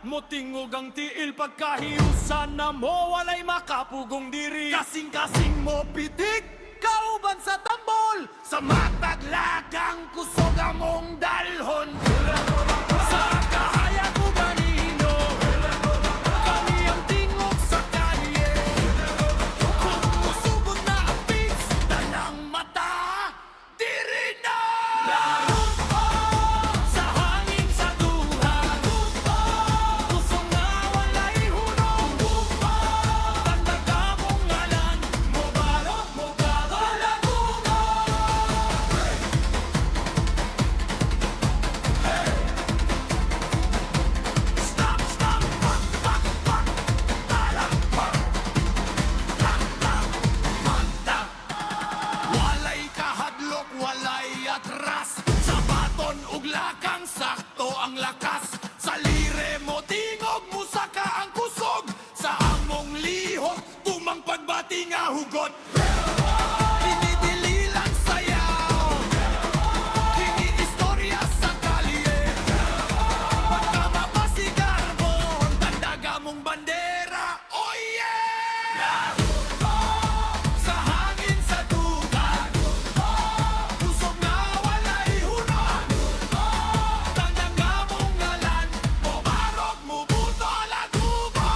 mo tingog ang tiil pagkahiusan na mo walay makapugong diri. Kasing-kasing mo pitik kauban sa tambol sa mataglagang kusog among dalhon. Sa kahayag ko ganino kami ang tingog sa kalye. Kung musubod na ang pigs dalang mata diri na. Sa hangin sa duhan kusog na walay hunong. Tandag among ngalan mo balot mo gado lagumo. Stop, stop, pak, pak, pak, talang, pak, tak, tak, manta. Walay kahadlok, walay atras. Sa baton ug lakang sakto ang lakas. Sa lire mo tingog musaka ang kusog. Sa among lihok tumang pagbati nga hugot. Dinidili lang sayaw, hingi istorya sa kalye. Pagka mapasigar mo, tandag among bandera. Oh yeah! Sa hangin sa dugan kusog na walay hunong. Tandag among ngalan mo barog mo buto lagubo.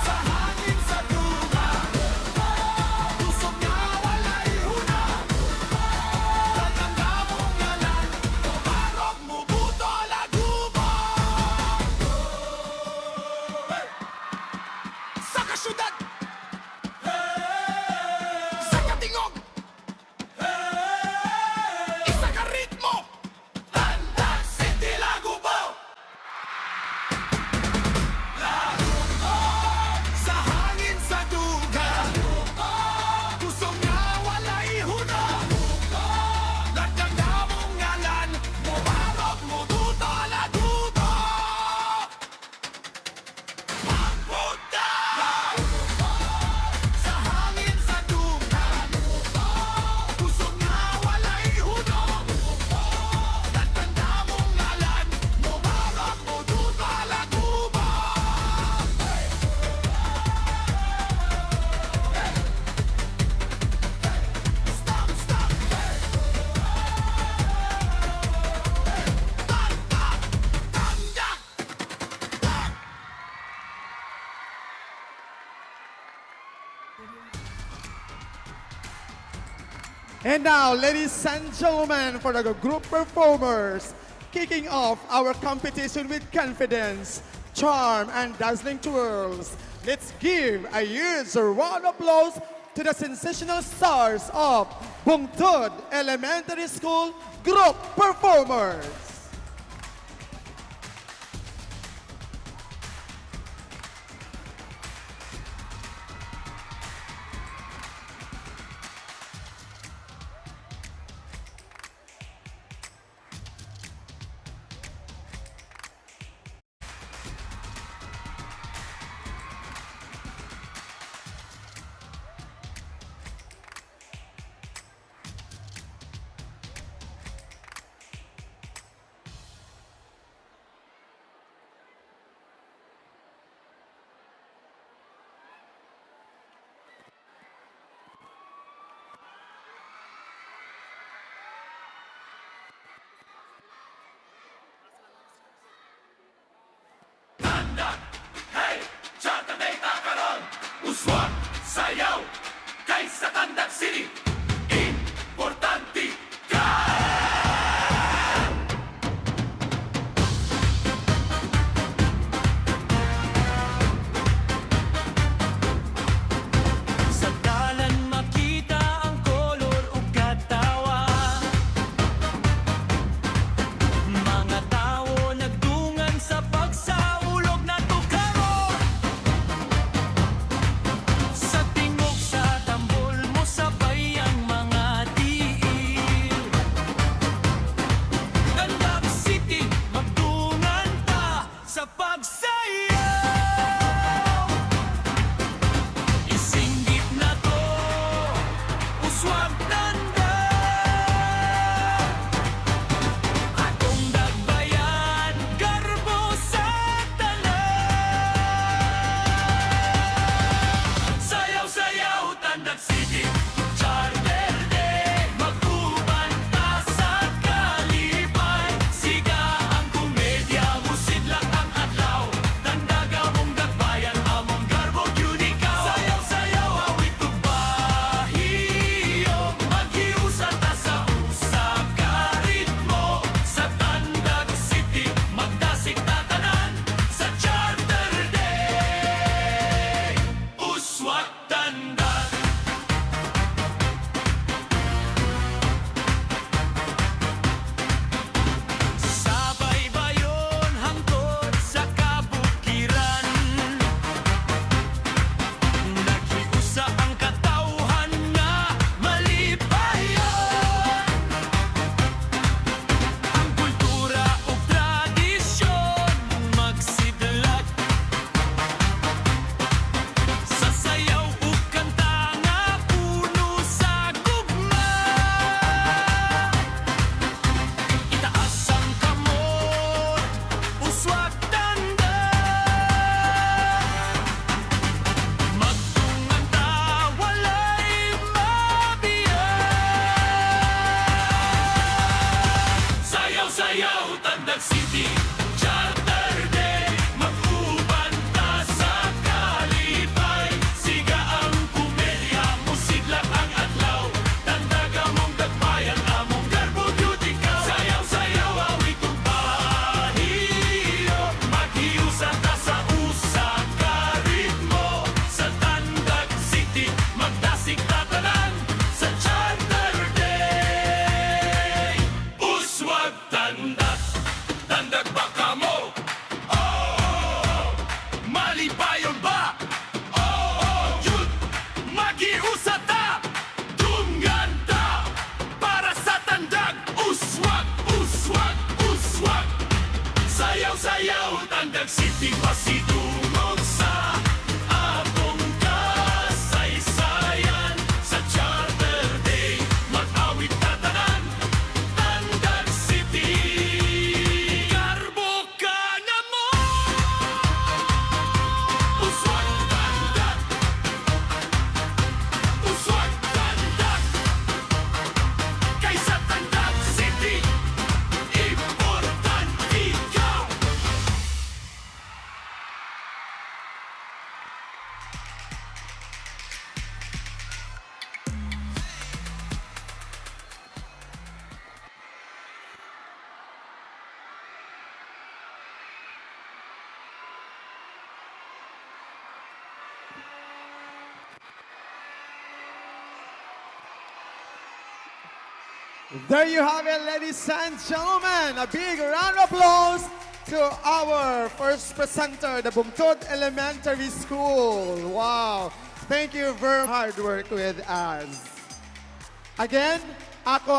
Sa hangin sa dugan kusog na walay hunong. Tandag among ngalan mo barog mo buto lagubo. Sa kasyudad, sa katingog, isa ka ritmo, Tandag City Lagubo. Sa hangin sa dugan kusog nga walay hunong. Tandag among ngalan mo barog mo buto lagubo. Puta! Sa hangin sa dugan kusog nga walay hunong. Tanda mong ngalan mo barog mo buto lagubo. Stop, stop. Tandak! And now, ladies and gentlemen, for the group performers, kicking off our competition with confidence, charm, and dazzling twirls. Let's give a huge round of applause to the sensational stars of Bungtod Elementary School group performers. Sayaw-sayaw, Tandag City pasidungog sa atong kasaysayan. Sa Charter Day, mag-awit tatanan, Tandag City. Garbo ka na mo, Uswag Tandag, Uswag Tandag, kaysa Tandag City, importante ka. There you have it, ladies and gentlemen. A big round of applause to our first presenter, the Bungtod Elementary School. Wow. Thank you very hard work with us. Again, ako